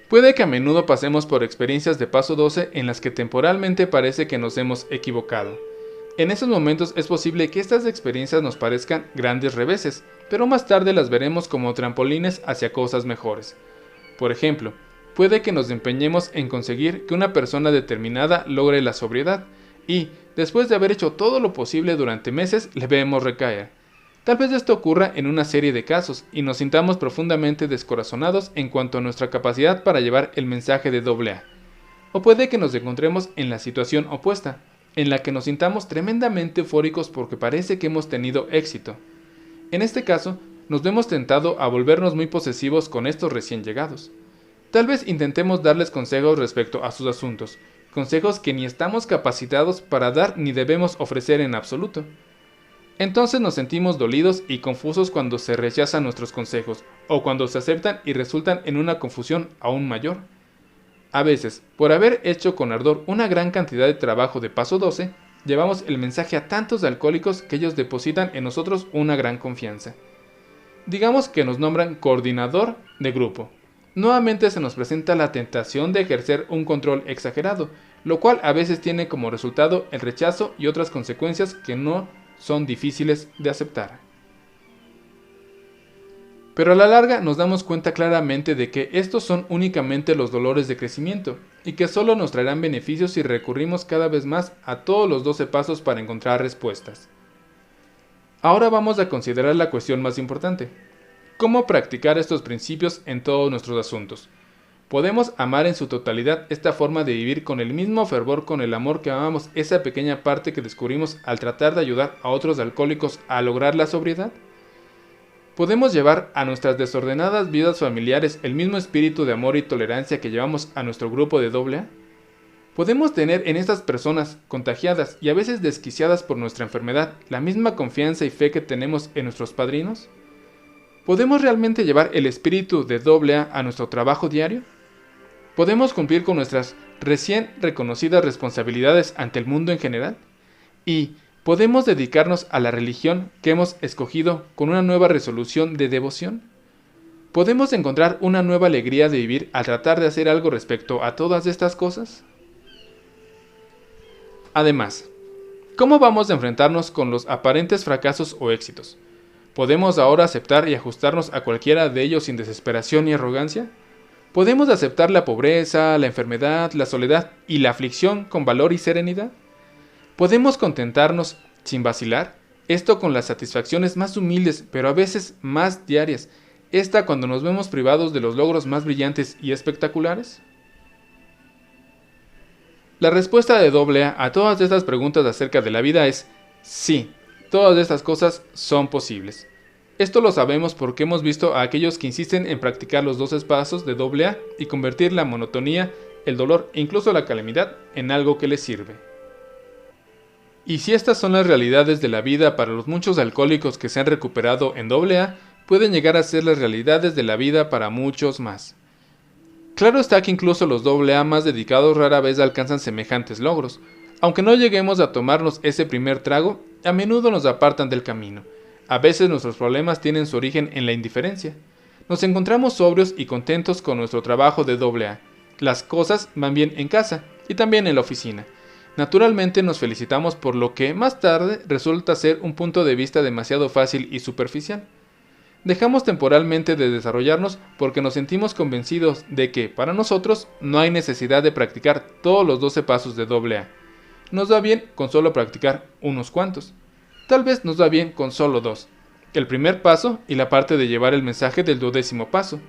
Puede que a menudo pasemos por experiencias de paso 12 en las que temporalmente parece que nos hemos equivocado. En esos momentos es posible que estas experiencias nos parezcan grandes reveses, pero más tarde las veremos como trampolines hacia cosas mejores. Por ejemplo, puede que nos empeñemos en conseguir que una persona determinada logre la sobriedad y, después de haber hecho todo lo posible durante meses, le vemos recaer. Tal vez esto ocurra en una serie de casos y nos sintamos profundamente descorazonados en cuanto a nuestra capacidad para llevar el mensaje de AA. O puede que nos encontremos en la situación opuesta, en la que nos sintamos tremendamente eufóricos porque parece que hemos tenido éxito. En este caso, nos vemos tentados a volvernos muy posesivos con estos recién llegados. Tal vez intentemos darles consejos respecto a sus asuntos, consejos que ni estamos capacitados para dar ni debemos ofrecer en absoluto. Entonces nos sentimos dolidos y confusos cuando se rechazan nuestros consejos, o cuando se aceptan y resultan en una confusión aún mayor. A veces, por haber hecho con ardor una gran cantidad de trabajo de paso 12, llevamos el mensaje a tantos alcohólicos que ellos depositan en nosotros una gran confianza. Digamos que nos nombran coordinador de grupo. Nuevamente se nos presenta la tentación de ejercer un control exagerado, lo cual a veces tiene como resultado el rechazo y otras consecuencias que no son difíciles de aceptar. Pero a la larga nos damos cuenta claramente de que estos son únicamente los dolores de crecimiento y que solo nos traerán beneficios si recurrimos cada vez más a todos los 12 pasos para encontrar respuestas. Ahora vamos a considerar la cuestión más importante: ¿cómo practicar estos principios en todos nuestros asuntos? ¿Podemos amar en su totalidad esta forma de vivir con el mismo fervor con el amor que amamos esa pequeña parte que descubrimos al tratar de ayudar a otros alcohólicos a lograr la sobriedad? ¿Podemos llevar a nuestras desordenadas vidas familiares el mismo espíritu de amor y tolerancia que llevamos a nuestro grupo de AA? ¿Podemos tener en estas personas contagiadas y a veces desquiciadas por nuestra enfermedad la misma confianza y fe que tenemos en nuestros padrinos? ¿Podemos realmente llevar el espíritu de AA a nuestro trabajo diario? ¿Podemos cumplir con nuestras recién reconocidas responsabilidades ante el mundo en general? ¿Y podemos dedicarnos a la religión que hemos escogido con una nueva resolución de devoción? ¿Podemos encontrar una nueva alegría de vivir al tratar de hacer algo respecto a todas estas cosas? Además, ¿cómo vamos a enfrentarnos con los aparentes fracasos o éxitos? ¿Podemos ahora aceptar y ajustarnos a cualquiera de ellos sin desesperación y arrogancia? ¿Podemos aceptar la pobreza, la enfermedad, la soledad y la aflicción con valor y serenidad? ¿Podemos contentarnos sin vacilar? Esto con las satisfacciones más humildes, pero a veces más diarias. Esta cuando nos vemos privados de los logros más brillantes y espectaculares. La respuesta de AA a todas estas preguntas acerca de la vida es sí, todas estas cosas son posibles. Esto lo sabemos porque hemos visto a aquellos que insisten en practicar los 12 pasos de AA y convertir la monotonía, el dolor e incluso la calamidad en algo que les sirve. Y si estas son las realidades de la vida para los muchos alcohólicos que se han recuperado en AA, pueden llegar a ser las realidades de la vida para muchos más. Claro está que incluso los AA más dedicados rara vez alcanzan semejantes logros. Aunque no lleguemos a tomarnos ese primer trago, a menudo nos apartan del camino. A veces nuestros problemas tienen su origen en la indiferencia. Nos encontramos sobrios y contentos con nuestro trabajo de AA. Las cosas van bien en casa y también en la oficina. Naturalmente nos felicitamos por lo que más tarde resulta ser un punto de vista demasiado fácil y superficial. Dejamos temporalmente de desarrollarnos porque nos sentimos convencidos de que, para nosotros, no hay necesidad de practicar todos los 12 pasos de AA. Nos va bien con solo practicar unos cuantos. Tal vez nos va bien con solo 2. El primer paso y la parte de llevar el mensaje del 12º paso.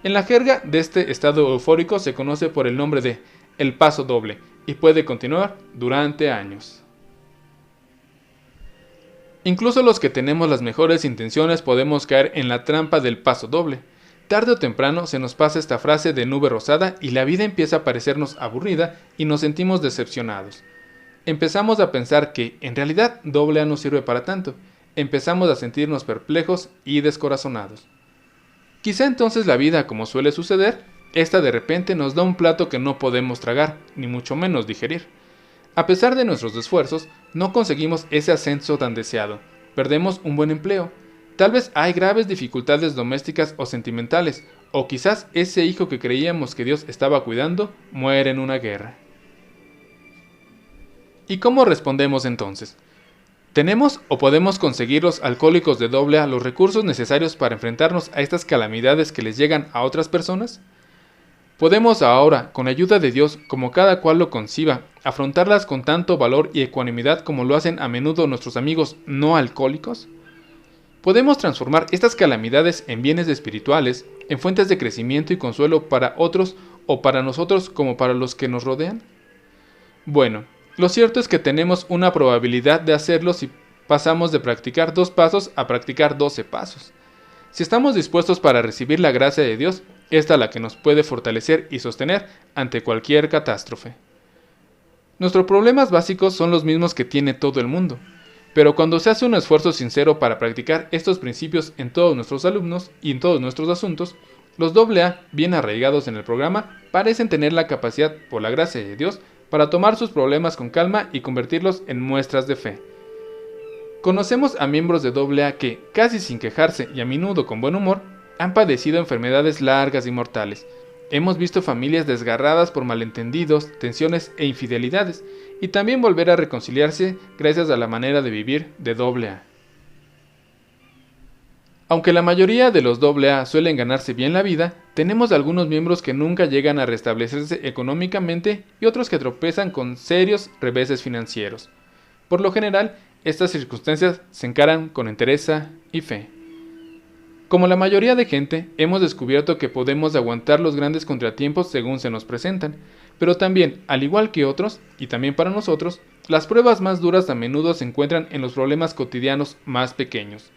En la jerga de este estado eufórico se conoce por el nombre de el paso doble y puede continuar durante años. Incluso los que tenemos las mejores intenciones podemos caer en la trampa del paso doble. Tarde o temprano se nos pasa esta frase de nube rosada y la vida empieza a parecernos aburrida y nos sentimos decepcionados. Empezamos a pensar que, en realidad, AA no sirve para tanto. Empezamos a sentirnos perplejos y descorazonados. Quizá entonces la vida, como suele suceder, esta de repente nos da un plato que no podemos tragar, ni mucho menos digerir. A pesar de nuestros esfuerzos, no conseguimos ese ascenso tan deseado. Perdemos un buen empleo. Tal vez hay graves dificultades domésticas o sentimentales, o quizás ese hijo que creíamos que Dios estaba cuidando muere en una guerra. ¿Y cómo respondemos entonces? ¿Tenemos o podemos conseguir los alcohólicos de AA los recursos necesarios para enfrentarnos a estas calamidades que les llegan a otras personas? ¿Podemos ahora, con ayuda de Dios, como cada cual lo conciba, afrontarlas con tanto valor y ecuanimidad como lo hacen a menudo nuestros amigos no alcohólicos? ¿Podemos transformar estas calamidades en bienes espirituales, en fuentes de crecimiento y consuelo para otros o para nosotros como para los que nos rodean? Bueno, lo cierto es que tenemos una probabilidad de hacerlo si pasamos de practicar 2 pasos a practicar 12 pasos. Si estamos dispuestos para recibir la gracia de Dios, esta es la que nos puede fortalecer y sostener ante cualquier catástrofe. Nuestros problemas básicos son los mismos que tiene todo el mundo, pero cuando se hace un esfuerzo sincero para practicar estos principios en todos nuestros alumnos y en todos nuestros asuntos, los AA, bien arraigados en el programa, parecen tener la capacidad, por la gracia de Dios, para tomar sus problemas con calma y convertirlos en muestras de fe. Conocemos a miembros de AA que, casi sin quejarse y a menudo con buen humor, han padecido enfermedades largas y mortales. Hemos visto familias desgarradas por malentendidos, tensiones e infidelidades, y también volver a reconciliarse gracias a la manera de vivir de AA. Aunque la mayoría de los AA suelen ganarse bien la vida, tenemos algunos miembros que nunca llegan a restablecerse económicamente y otros que tropezan con serios reveses financieros. Por lo general, estas circunstancias se encaran con entereza y fe. Como la mayoría de gente, hemos descubierto que podemos aguantar los grandes contratiempos según se nos presentan, pero también, al igual que otros, y también para nosotros, las pruebas más duras a menudo se encuentran en los problemas cotidianos más pequeños.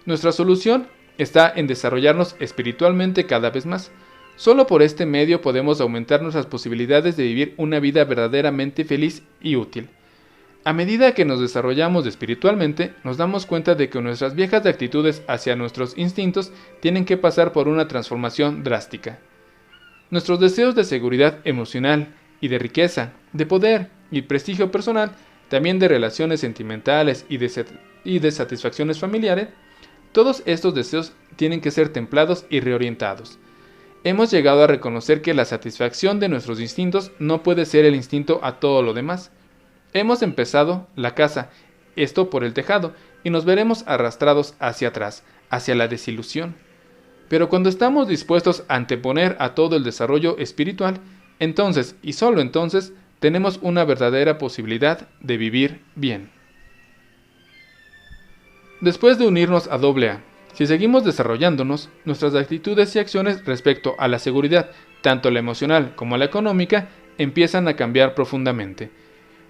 Nuestra solución está en desarrollarnos espiritualmente cada vez más. Solo por este medio podemos aumentar nuestras posibilidades de vivir una vida verdaderamente feliz y útil. A medida que nos desarrollamos espiritualmente, nos damos cuenta de que nuestras viejas actitudes hacia nuestros instintos tienen que pasar por una transformación drástica. Nuestros deseos de seguridad emocional y de riqueza, de poder y prestigio personal, también de relaciones sentimentales y de satisfacciones familiares, todos estos deseos tienen que ser templados y reorientados. Hemos llegado a reconocer que la satisfacción de nuestros instintos no puede ser el instinto a todo lo demás. Hemos empezado la casa, esto por el tejado, y nos veremos arrastrados hacia atrás, hacia la desilusión. Pero cuando estamos dispuestos a anteponer a todo el desarrollo espiritual, entonces, y solo entonces, tenemos una verdadera posibilidad de vivir bien. Después de unirnos a AA, si seguimos desarrollándonos, nuestras actitudes y acciones respecto a la seguridad, tanto la emocional como la económica, empiezan a cambiar profundamente.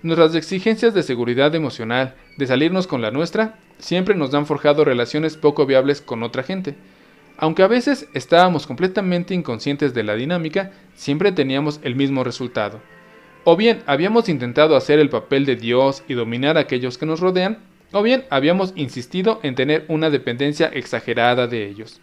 Nuestras exigencias de seguridad emocional, de salirnos con la nuestra, siempre nos han forjado relaciones poco viables con otra gente. Aunque a veces estábamos completamente inconscientes de la dinámica, siempre teníamos el mismo resultado. O bien habíamos intentado hacer el papel de Dios y dominar a aquellos que nos rodean, o bien habíamos insistido en tener una dependencia exagerada de ellos.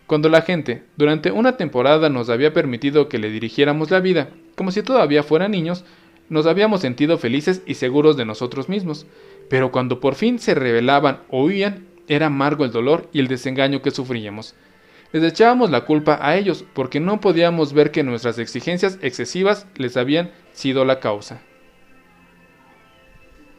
Cuando la gente, durante una temporada, nos había permitido que le dirigiéramos la vida, como si todavía fueran niños, nos habíamos sentido felices y seguros de nosotros mismos, pero cuando por fin se rebelaban o huían, era amargo el dolor y el desengaño que sufríamos. Les echábamos la culpa a ellos porque no podíamos ver que nuestras exigencias excesivas les habían sido la causa.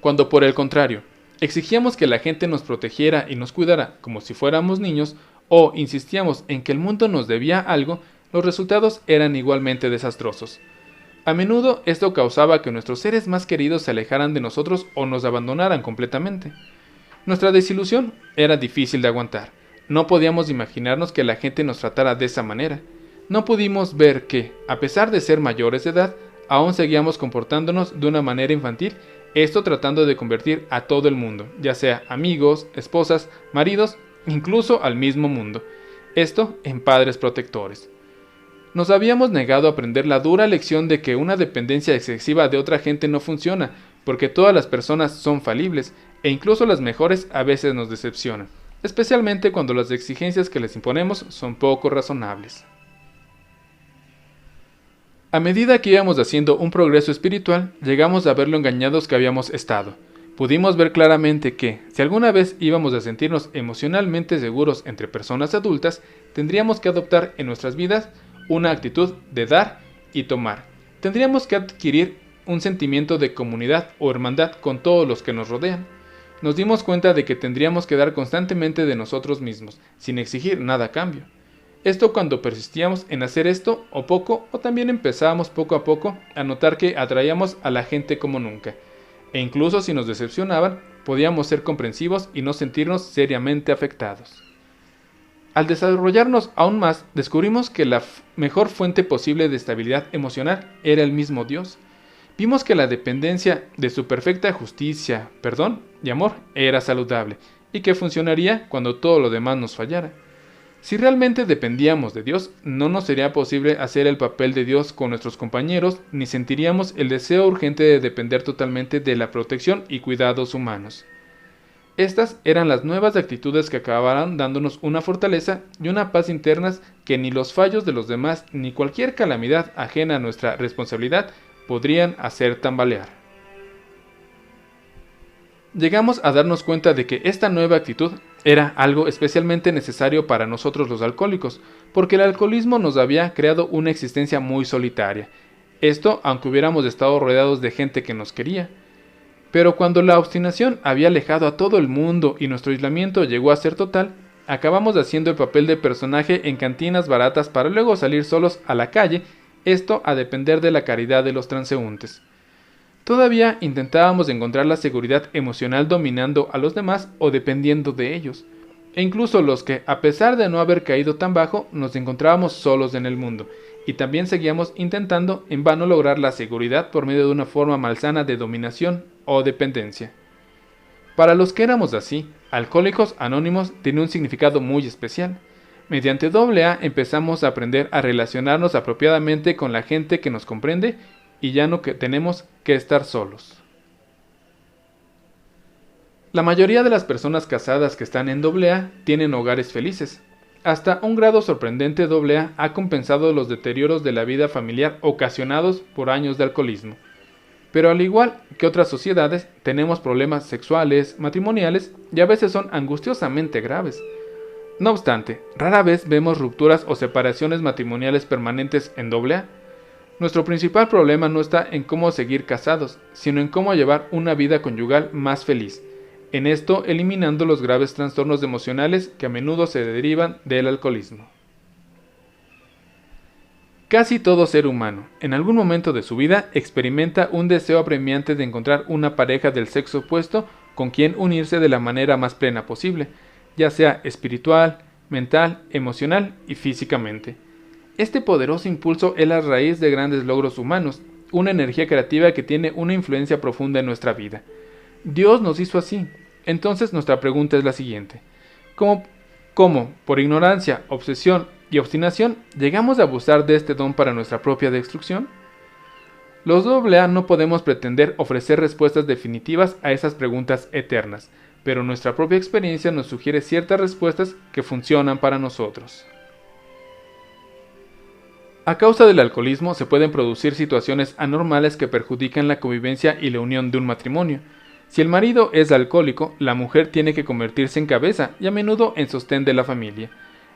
Cuando por el contrario, exigíamos que la gente nos protegiera y nos cuidara como si fuéramos niños, o insistíamos en que el mundo nos debía algo, los resultados eran igualmente desastrosos. A menudo esto causaba que nuestros seres más queridos se alejaran de nosotros o nos abandonaran completamente. Nuestra desilusión era difícil de aguantar. No podíamos imaginarnos que la gente nos tratara de esa manera. No pudimos ver que, a pesar de ser mayores de edad, aún seguíamos comportándonos de una manera infantil, esto tratando de convertir a todo el mundo, ya sea amigos, esposas, maridos, incluso al mismo mundo. Esto en padres protectores. Nos habíamos negado a aprender la dura lección de que una dependencia excesiva de otra gente no funciona, porque todas las personas son falibles, e incluso las mejores a veces nos decepcionan, especialmente cuando las exigencias que les imponemos son poco razonables. A medida que íbamos haciendo un progreso espiritual, llegamos a ver lo engañados que habíamos estado. Pudimos ver claramente que, si alguna vez íbamos a sentirnos emocionalmente seguros entre personas adultas, tendríamos que adoptar en nuestras vidas una actitud de dar y tomar. Tendríamos que adquirir un sentimiento de comunidad o hermandad con todos los que nos rodean. Nos dimos cuenta de que tendríamos que dar constantemente de nosotros mismos, sin exigir nada a cambio. Esto cuando persistíamos en hacer esto o poco, o también empezábamos poco a poco a notar que atraíamos a la gente como nunca. E incluso si nos decepcionaban, podíamos ser comprensivos y no sentirnos seriamente afectados. Al desarrollarnos aún más, descubrimos que la mejor fuente posible de estabilidad emocional era el mismo Dios. Vimos que la dependencia de su perfecta justicia, perdón y amor era saludable, y que funcionaría cuando todo lo demás nos fallara. Si realmente dependíamos de Dios, no nos sería posible hacer el papel de Dios con nuestros compañeros, ni sentiríamos el deseo urgente de depender totalmente de la protección y cuidados humanos. Estas eran las nuevas actitudes que acabarán dándonos una fortaleza y una paz internas que ni los fallos de los demás ni cualquier calamidad ajena a nuestra responsabilidad podrían hacer tambalear. Llegamos a darnos cuenta de que esta nueva actitud era algo especialmente necesario para nosotros los alcohólicos, porque el alcoholismo nos había creado una existencia muy solitaria. Esto aunque hubiéramos estado rodeados de gente que nos quería. Pero cuando la obstinación había alejado a todo el mundo y nuestro aislamiento llegó a ser total, acabamos haciendo el papel de personaje en cantinas baratas para luego salir solos a la calle, esto a depender de la caridad de los transeúntes. Todavía intentábamos encontrar la seguridad emocional dominando a los demás o dependiendo de ellos, e incluso los que, a pesar de no haber caído tan bajo, nos encontrábamos solos en el mundo, y también seguíamos intentando en vano lograr la seguridad por medio de una forma malsana de dominación o dependencia. Para los que éramos así, Alcohólicos Anónimos tiene un significado muy especial. Mediante AA empezamos a aprender a relacionarnos apropiadamente con la gente que nos comprende y ya no tenemos que estar solos. La mayoría de las personas casadas que están en AA tienen hogares felices. Hasta un grado sorprendente AA ha compensado los deterioros de la vida familiar ocasionados por años de alcoholismo. Pero al igual que otras sociedades, tenemos problemas sexuales, matrimoniales y a veces son angustiosamente graves. No obstante, rara vez vemos rupturas o separaciones matrimoniales permanentes en AA. Nuestro principal problema no está en cómo seguir casados, sino en cómo llevar una vida conyugal más feliz. En esto, eliminando los graves trastornos emocionales que a menudo se derivan del alcoholismo. Casi todo ser humano, en algún momento de su vida, experimenta un deseo apremiante de encontrar una pareja del sexo opuesto con quien unirse de la manera más plena posible, ya sea espiritual, mental, emocional y físicamente. Este poderoso impulso es la raíz de grandes logros humanos, una energía creativa que tiene una influencia profunda en nuestra vida. Dios nos hizo así. Entonces nuestra pregunta es la siguiente. ¿Cómo, por ignorancia, obsesión y obstinación, llegamos a abusar de este don para nuestra propia destrucción? Los AA no podemos pretender ofrecer respuestas definitivas a esas preguntas eternas, pero nuestra propia experiencia nos sugiere ciertas respuestas que funcionan para nosotros. A causa del alcoholismo se pueden producir situaciones anormales que perjudican la convivencia y la unión de un matrimonio. Si el marido es alcohólico, la mujer tiene que convertirse en cabeza y a menudo en sostén de la familia.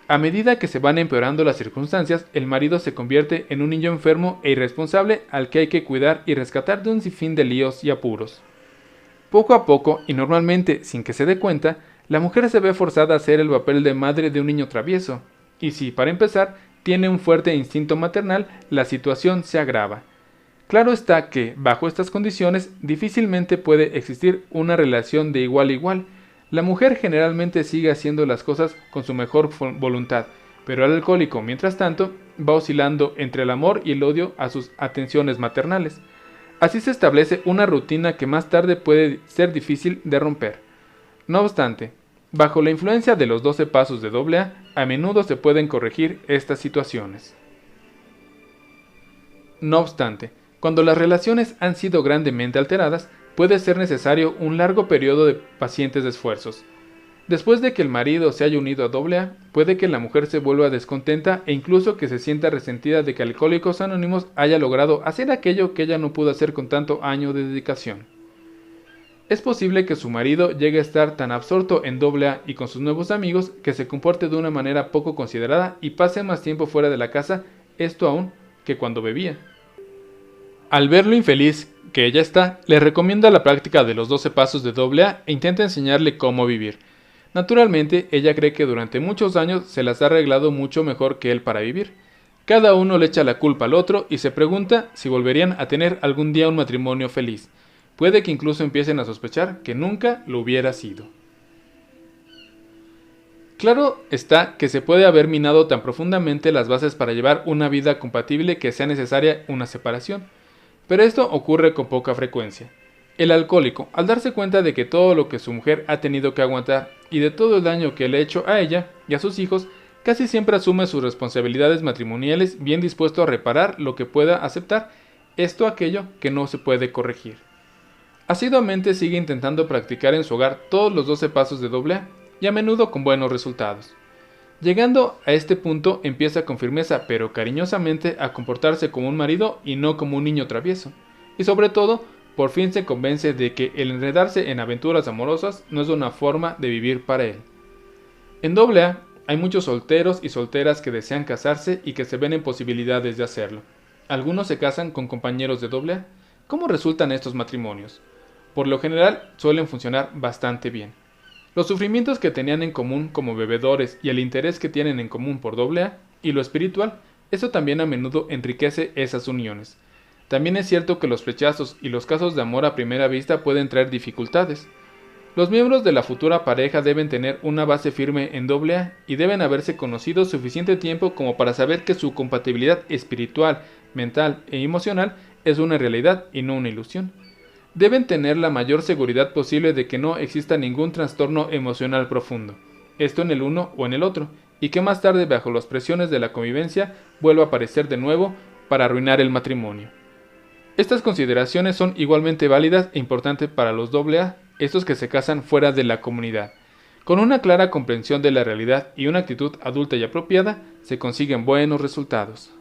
A medida que se van empeorando las circunstancias, el marido se convierte en un niño enfermo e irresponsable al que hay que cuidar y rescatar de un sinfín de líos y apuros. Poco a poco, y normalmente sin que se dé cuenta, la mujer se ve forzada a hacer el papel de madre de un niño travieso. Y si, para empezar, tiene un fuerte instinto maternal, la situación se agrava. Claro está que, bajo estas condiciones, difícilmente puede existir una relación de igual a igual. La mujer generalmente sigue haciendo las cosas con su mejor voluntad, pero el alcohólico, mientras tanto, va oscilando entre el amor y el odio a sus atenciones maternales. Así se establece una rutina que más tarde puede ser difícil de romper. No obstante, bajo la influencia de los 12 pasos de AA, a menudo se pueden corregir estas situaciones. No obstante, cuando las relaciones han sido grandemente alteradas, puede ser necesario un largo periodo de pacientes esfuerzos. Después de que el marido se haya unido a AA, puede que la mujer se vuelva descontenta e incluso que se sienta resentida de que Alcohólicos Anónimos haya logrado hacer aquello que ella no pudo hacer con tanto año de dedicación. Es posible que su marido llegue a estar tan absorto en AA y con sus nuevos amigos que se comporte de una manera poco considerada y pase más tiempo fuera de la casa, esto aún, que cuando bebía. Al ver lo infeliz que ella está, le recomienda la práctica de los 12 pasos de AA e intenta enseñarle cómo vivir. Naturalmente, ella cree que durante muchos años se las ha arreglado mucho mejor que él para vivir. Cada uno le echa la culpa al otro y se pregunta si volverían a tener algún día un matrimonio feliz. Puede que incluso empiecen a sospechar que nunca lo hubiera sido. Claro está que se puede haber minado tan profundamente las bases para llevar una vida compatible que sea necesaria una separación, pero esto ocurre con poca frecuencia. El alcohólico, al darse cuenta de que todo lo que su mujer ha tenido que aguantar y de todo el daño que le ha hecho a ella y a sus hijos, casi siempre asume sus responsabilidades matrimoniales bien dispuesto a reparar lo que pueda aceptar, esto aquello que no se puede corregir. Asiduamente sigue intentando practicar en su hogar todos los 12 pasos de AA y a menudo con buenos resultados. Llegando a este punto empieza con firmeza pero cariñosamente a comportarse como un marido y no como un niño travieso. Y sobre todo, por fin se convence de que el enredarse en aventuras amorosas no es una forma de vivir para él. En AA hay muchos solteros y solteras que desean casarse y que se ven en posibilidades de hacerlo. Algunos se casan con compañeros de AA. ¿Cómo resultan estos matrimonios? Por lo general suelen funcionar bastante bien. Los sufrimientos que tenían en común como bebedores y el interés que tienen en común por AA y lo espiritual, eso también a menudo enriquece esas uniones. También es cierto que los flechazos y los casos de amor a primera vista pueden traer dificultades. Los miembros de la futura pareja deben tener una base firme en AA y deben haberse conocido suficiente tiempo como para saber que su compatibilidad espiritual, mental e emocional es una realidad y no una ilusión. Deben tener la mayor seguridad posible de que no exista ningún trastorno emocional profundo, esto en el uno o en el otro, y que más tarde bajo las presiones de la convivencia vuelva a aparecer de nuevo para arruinar el matrimonio. Estas consideraciones son igualmente válidas e importantes para los AA, estos que se casan fuera de la comunidad. Con una clara comprensión de la realidad y una actitud adulta y apropiada, se consiguen buenos resultados.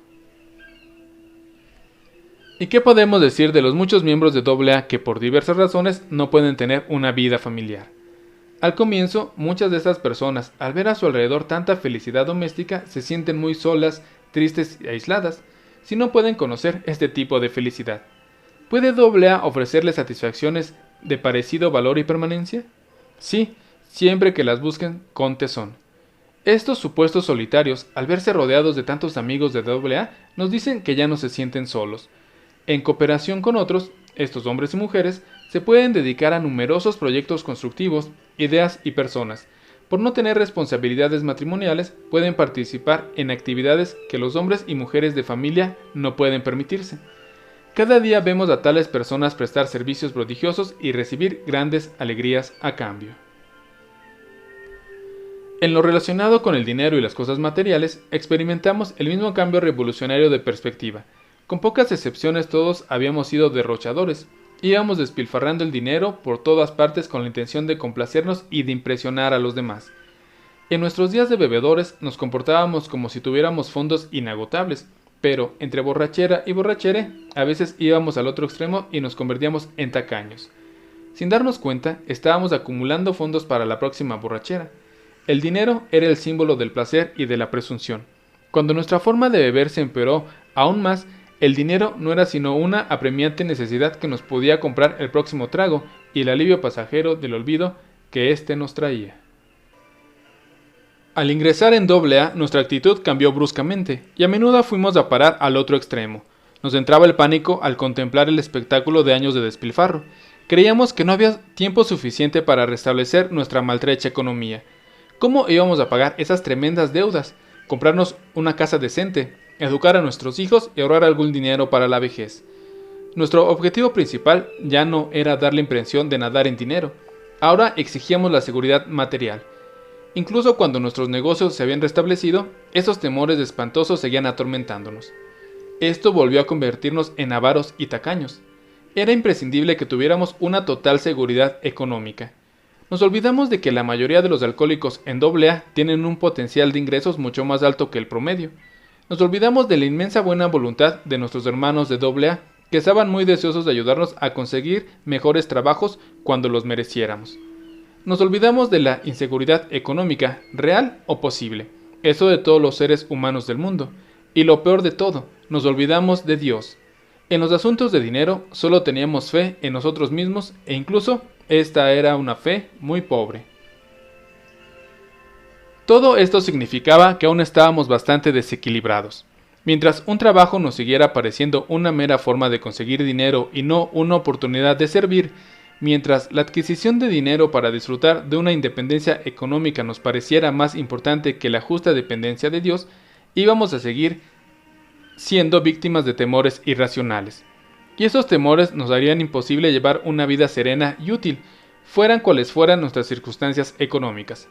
¿Y qué podemos decir de los muchos miembros de AA que por diversas razones no pueden tener una vida familiar? Al comienzo, muchas de estas personas, al ver a su alrededor tanta felicidad doméstica, se sienten muy solas, tristes y aisladas, si no pueden conocer este tipo de felicidad. ¿Puede AA ofrecerles satisfacciones de parecido valor y permanencia? Sí, siempre que las busquen con tesón. Estos supuestos solitarios, al verse rodeados de tantos amigos de AA, nos dicen que ya no se sienten solos. En cooperación con otros, estos hombres y mujeres se pueden dedicar a numerosos proyectos constructivos, ideas y personas. Por no tener responsabilidades matrimoniales, pueden participar en actividades que los hombres y mujeres de familia no pueden permitirse. Cada día vemos a tales personas prestar servicios prodigiosos y recibir grandes alegrías a cambio. En lo relacionado con el dinero y las cosas materiales, experimentamos el mismo cambio revolucionario de perspectiva. Con pocas excepciones todos habíamos sido derrochadores, íbamos despilfarrando el dinero por todas partes con la intención de complacernos y de impresionar a los demás. En nuestros días de bebedores nos comportábamos como si tuviéramos fondos inagotables, pero entre borrachera y borrachere a veces íbamos al otro extremo y nos convertíamos en tacaños. Sin darnos cuenta, estábamos acumulando fondos para la próxima borrachera. El dinero era el símbolo del placer y de la presunción. Cuando nuestra forma de beber se empeoró aún más, el dinero no era sino una apremiante necesidad que nos podía comprar el próximo trago y el alivio pasajero del olvido que éste nos traía. Al ingresar en AA, nuestra actitud cambió bruscamente y a menudo fuimos a parar al otro extremo. Nos entraba el pánico al contemplar el espectáculo de años de despilfarro. Creíamos que no había tiempo suficiente para restablecer nuestra maltrecha economía. ¿Cómo íbamos a pagar esas tremendas deudas? Comprarnos una casa decente, educar a nuestros hijos y ahorrar algún dinero para la vejez. Nuestro objetivo principal ya no era dar la impresión de nadar en dinero. Ahora exigíamos la seguridad material. Incluso cuando nuestros negocios se habían restablecido, esos temores espantosos seguían atormentándonos. Esto volvió a convertirnos en avaros y tacaños. Era imprescindible que tuviéramos una total seguridad económica. Nos olvidamos de que la mayoría de los alcohólicos en AA tienen un potencial de ingresos mucho más alto que el promedio. Nos olvidamos de la inmensa buena voluntad de nuestros hermanos de AA que estaban muy deseosos de ayudarnos a conseguir mejores trabajos cuando los mereciéramos. Nos olvidamos de la inseguridad económica, real o posible, eso de todos los seres humanos del mundo, y lo peor de todo, nos olvidamos de Dios. En los asuntos de dinero solo teníamos fe en nosotros mismos e incluso esta era una fe muy pobre. Todo esto significaba que aún estábamos bastante desequilibrados. Mientras un trabajo nos siguiera pareciendo una mera forma de conseguir dinero y no una oportunidad de servir, mientras la adquisición de dinero para disfrutar de una independencia económica nos pareciera más importante que la justa dependencia de Dios, íbamos a seguir siendo víctimas de temores irracionales. Y esos temores nos harían imposible llevar una vida serena y útil, fueran cuales fueran nuestras circunstancias económicas.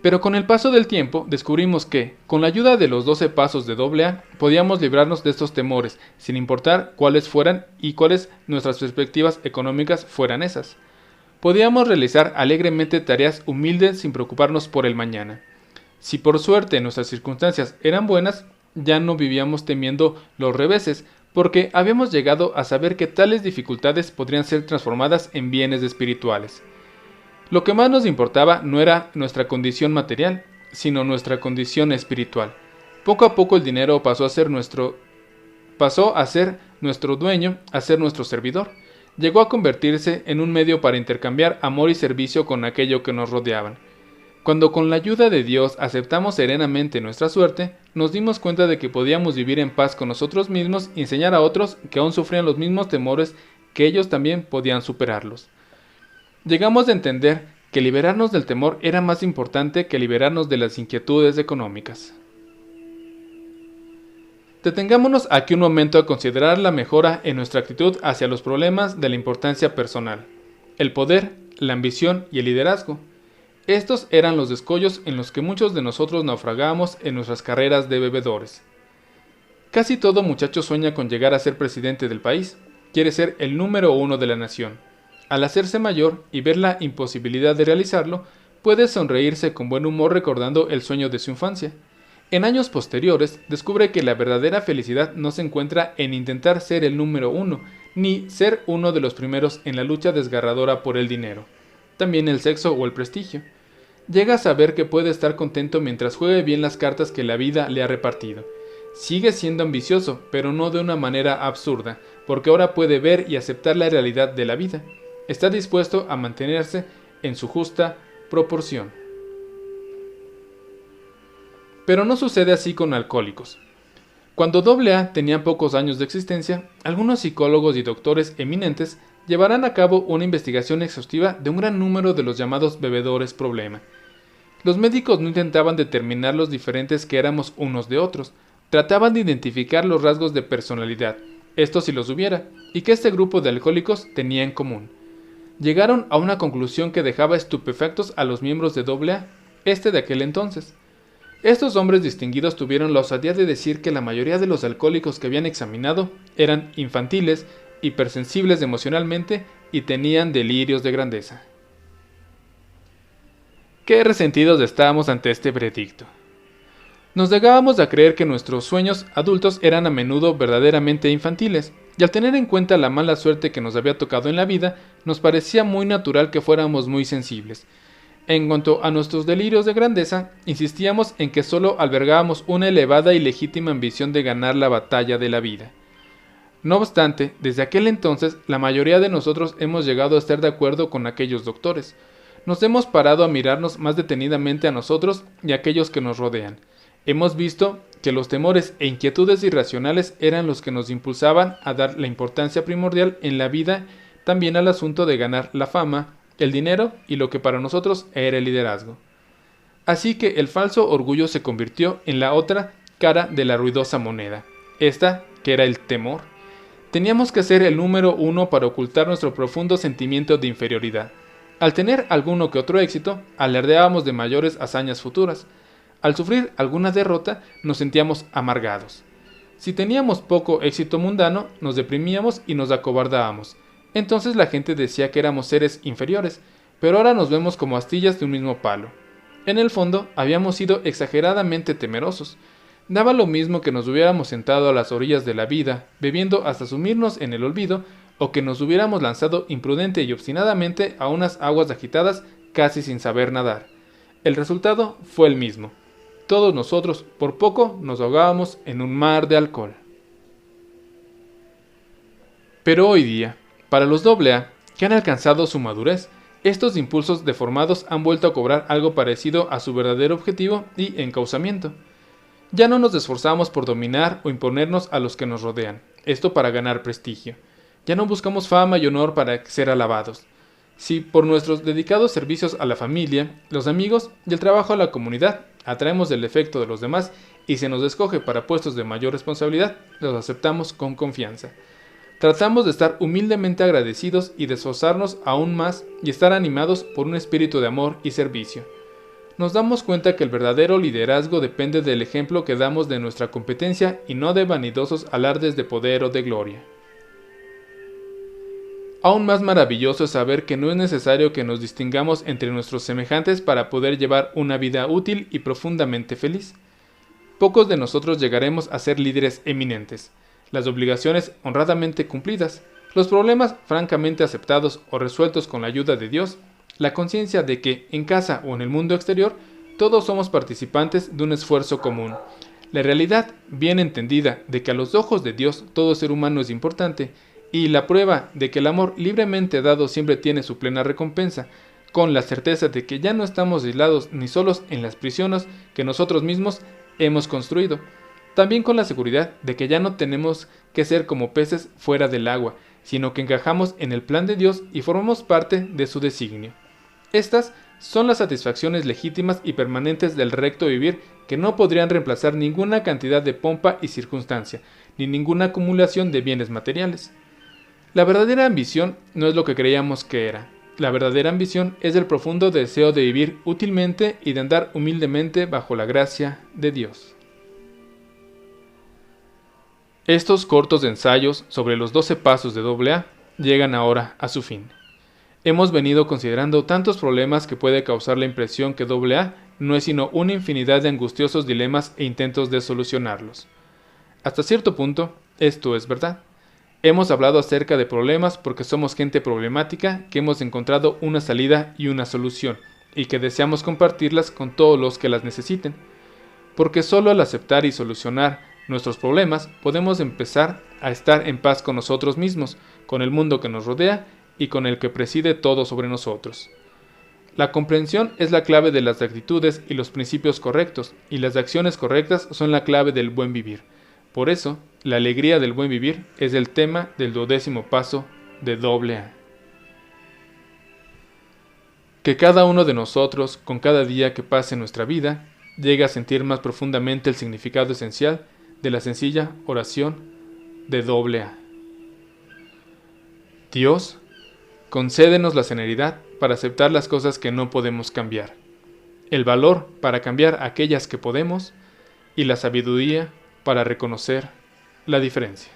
Pero con el paso del tiempo descubrimos que, con la ayuda de los 12 pasos de AA, podíamos librarnos de estos temores, sin importar cuáles fueran y cuáles nuestras perspectivas económicas fueran esas. Podíamos realizar alegremente tareas humildes sin preocuparnos por el mañana. Si por suerte nuestras circunstancias eran buenas, ya no vivíamos temiendo los reveses, porque habíamos llegado a saber que tales dificultades podrían ser transformadas en bienes espirituales. Lo que más nos importaba no era nuestra condición material, sino nuestra condición espiritual. Poco a poco el dinero pasó a ser nuestro dueño, a ser nuestro servidor. Llegó a convertirse en un medio para intercambiar amor y servicio con aquello que nos rodeaban. Cuando con la ayuda de Dios aceptamos serenamente nuestra suerte, nos dimos cuenta de que podíamos vivir en paz con nosotros mismos y enseñar a otros que aún sufrían los mismos temores que ellos también podían superarlos. Llegamos a entender que liberarnos del temor era más importante que liberarnos de las inquietudes económicas. Detengámonos aquí un momento a considerar la mejora en nuestra actitud hacia los problemas de la importancia personal, el poder, la ambición y el liderazgo. Estos eran los escollos en los que muchos de nosotros naufragamos en nuestras carreras de bebedores. Casi todo muchacho sueña con llegar a ser presidente del país, quiere ser el número 1 de la nación. Al hacerse mayor y ver la imposibilidad de realizarlo, puede sonreírse con buen humor recordando el sueño de su infancia. En años posteriores, descubre que la verdadera felicidad no se encuentra en intentar ser el número 1, ni ser uno de los primeros en la lucha desgarradora por el dinero, también el sexo o el prestigio. Llega a saber que puede estar contento mientras juegue bien las cartas que la vida le ha repartido. Sigue siendo ambicioso, pero no de una manera absurda, porque ahora puede ver y aceptar la realidad de la vida. Está dispuesto a mantenerse en su justa proporción. Pero no sucede así con alcohólicos. Cuando AA tenía pocos años de existencia, algunos psicólogos y doctores eminentes llevarán a cabo una investigación exhaustiva de un gran número de los llamados bebedores problema. Los médicos no intentaban determinar los diferentes que éramos unos de otros, trataban de identificar los rasgos de personalidad, estos si los hubiera, y que este grupo de alcohólicos tenía en común. Llegaron a una conclusión que dejaba estupefactos a los miembros de AA, de aquel entonces. Estos hombres distinguidos tuvieron la osadía de decir que la mayoría de los alcohólicos que habían examinado eran infantiles, hipersensibles emocionalmente y tenían delirios de grandeza. Qué resentidos estábamos ante este veredicto. Nos negábamos a creer que nuestros sueños adultos eran a menudo verdaderamente infantiles, y al tener en cuenta la mala suerte que nos había tocado en la vida, nos parecía muy natural que fuéramos muy sensibles. En cuanto a nuestros delirios de grandeza, insistíamos en que solo albergábamos una elevada y legítima ambición de ganar la batalla de la vida. No obstante, desde aquel entonces, la mayoría de nosotros hemos llegado a estar de acuerdo con aquellos doctores. Nos hemos parado a mirarnos más detenidamente a nosotros y a aquellos que nos rodean. Hemos visto que los temores e inquietudes irracionales eran los que nos impulsaban a dar la importancia primordial en la vida también al asunto de ganar la fama, el dinero y lo que para nosotros era el liderazgo. Así que el falso orgullo se convirtió en la otra cara de la ruidosa moneda, esta que era el temor. Teníamos que ser el número 1 para ocultar nuestro profundo sentimiento de inferioridad. Al tener alguno que otro éxito, alardeábamos de mayores hazañas futuras. Al sufrir alguna derrota, nos sentíamos amargados. Si teníamos poco éxito mundano, nos deprimíamos y nos acobardábamos. Entonces la gente decía que éramos seres inferiores, pero ahora nos vemos como astillas de un mismo palo. En el fondo, habíamos sido exageradamente temerosos. Daba lo mismo que nos hubiéramos sentado a las orillas de la vida, bebiendo hasta sumirnos en el olvido, o que nos hubiéramos lanzado imprudente y obstinadamente a unas aguas agitadas casi sin saber nadar. El resultado fue el mismo. Todos nosotros, por poco, nos ahogábamos en un mar de alcohol. Pero hoy día, para los AA, que han alcanzado su madurez, estos impulsos deformados han vuelto a cobrar algo parecido a su verdadero objetivo y encauzamiento. Ya no nos esforzamos por dominar o imponernos a los que nos rodean, esto para ganar prestigio. Ya no buscamos fama y honor para ser alabados. Si por nuestros dedicados servicios a la familia, los amigos y el trabajo a la comunidad atraemos el efecto de los demás y se nos escoge para puestos de mayor responsabilidad, los aceptamos con confianza. Tratamos de estar humildemente agradecidos y de esforzarnos aún más y estar animados por un espíritu de amor y servicio. Nos damos cuenta que el verdadero liderazgo depende del ejemplo que damos de nuestra competencia y no de vanidosos alardes de poder o de gloria. Aún más maravilloso es saber que no es necesario que nos distingamos entre nuestros semejantes para poder llevar una vida útil y profundamente feliz. Pocos de nosotros llegaremos a ser líderes eminentes. Las obligaciones honradamente cumplidas, los problemas francamente aceptados o resueltos con la ayuda de Dios, la conciencia de que, en casa o en el mundo exterior, todos somos participantes de un esfuerzo común. La realidad, bien entendida, de que a los ojos de Dios todo ser humano es importante, y la prueba de que el amor libremente dado siempre tiene su plena recompensa, con la certeza de que ya no estamos aislados ni solos en las prisiones que nosotros mismos hemos construido. También con la seguridad de que ya no tenemos que ser como peces fuera del agua, sino que encajamos en el plan de Dios y formamos parte de su designio. Estas son las satisfacciones legítimas y permanentes del recto vivir que no podrían reemplazar ninguna cantidad de pompa y circunstancia, ni ninguna acumulación de bienes materiales. La verdadera ambición no es lo que creíamos que era. La verdadera ambición es el profundo deseo de vivir útilmente y de andar humildemente bajo la gracia de Dios. Estos cortos ensayos sobre los 12 pasos de AA llegan ahora a su fin. Hemos venido considerando tantos problemas que puede causar la impresión que AA no es sino una infinidad de angustiosos dilemas e intentos de solucionarlos. Hasta cierto punto, esto es verdad. Hemos hablado acerca de problemas porque somos gente problemática que hemos encontrado una salida y una solución, y que deseamos compartirlas con todos los que las necesiten. Porque solo al aceptar y solucionar nuestros problemas podemos empezar a estar en paz con nosotros mismos, con el mundo que nos rodea y con el que preside todo sobre nosotros. La comprensión es la clave de las actitudes y los principios correctos, y las acciones correctas son la clave del buen vivir. Por eso, la alegría del buen vivir es el tema del 12º paso de AA. Que cada uno de nosotros, con cada día que pase en nuestra vida, llegue a sentir más profundamente el significado esencial de la sencilla oración de AA. Dios, concédenos la serenidad para aceptar las cosas que no podemos cambiar, el valor para cambiar aquellas que podemos y la sabiduría para reconocer la diferencia.